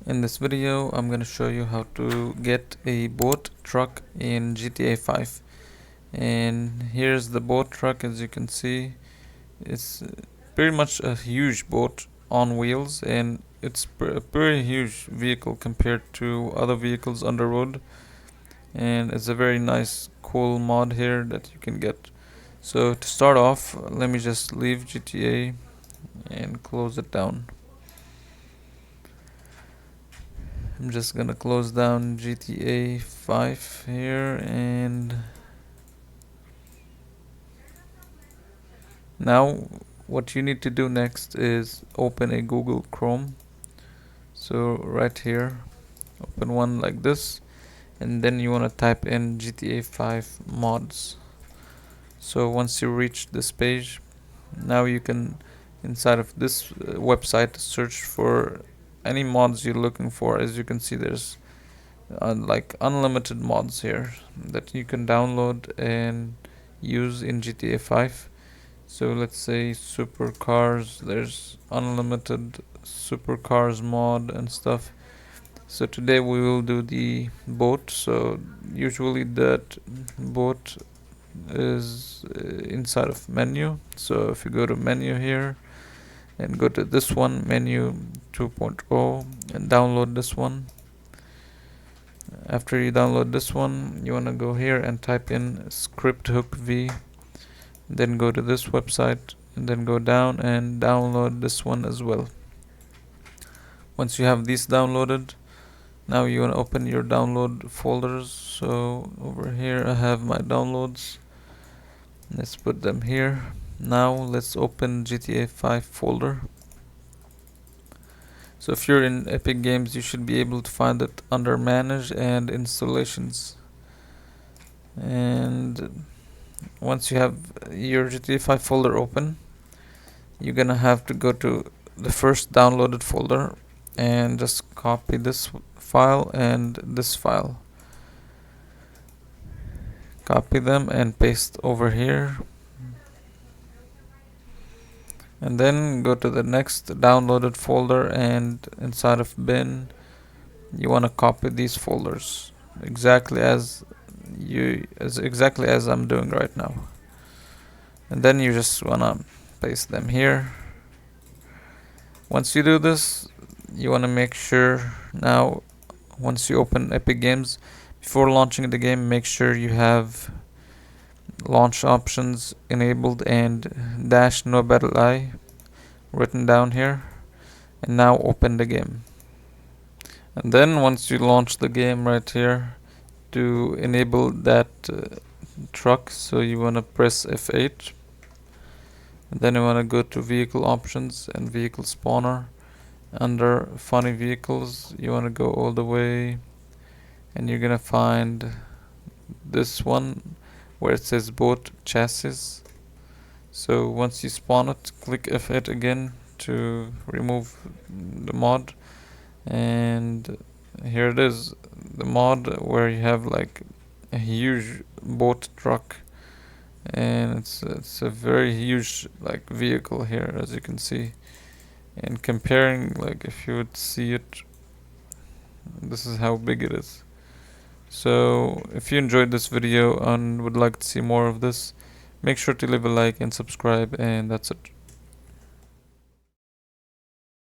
In this video, I'm going to show you how to get a boat truck in GTA 5. And here's the boat truck. As you can see, it's pretty much a huge boat on wheels, and it's a pretty huge vehicle compared to other vehicles on the road. And it's a very nice, cool mod here that you can get. So to start off, let me just leave GTA and close it down. I'm just gonna close down GTA 5 here, and now what you need to do next is open a Google Chrome. So right here, open one like this, and then you want to type in GTA 5 mods. So once you reach this page, now you can inside of this website search for any mods you're looking for. As you can see, there's like unlimited mods here that you can download and use in GTA 5. So let's say supercars, there's unlimited supercars mod and stuff. So today we will do the boat. So usually that boat is inside of menu. So if you go to menu here and go to this one, menu 2.0, and download this one. After you download this one, you want to go here and type in script hook v, then go to this website and then go down and download this one as well. Once you have these downloaded, now you want to open your download folders. So over here I have my downloads. Let's put them here. Now let's open GTA 5 folder. So if you're in Epic Games, you should be able to find it under manage and installations. And once you have your GTA 5 folder open, you're gonna have to go to the first downloaded folder and just copy this file and this file. Copy them and paste over here. And then go to the next downloaded folder, and inside of bin you want to copy these folders exactly as I'm doing right now. And then you just want to paste them here. Once you do this, you want to make sure now, once you open Epic Games, before launching the game, make sure you have launch options enabled and dash no battle I written down here. And now open the game. And then once you launch the game right here, to enable that truck, so you want to press F8. And then you want to go to vehicle options and vehicle spawner. Under funny vehicles, you want to go all the way, and you're gonna find this one where it says boat chassis. So once you spawn it, click F8 again to remove the mod, and here it is, the mod where you have like a huge boat truck, and it's a very huge like vehicle here, as you can see. And comparing, like if you would see it, this is how big it is. So if you enjoyed this video and would like to see more of this, make sure to leave a like and subscribe, and that's it.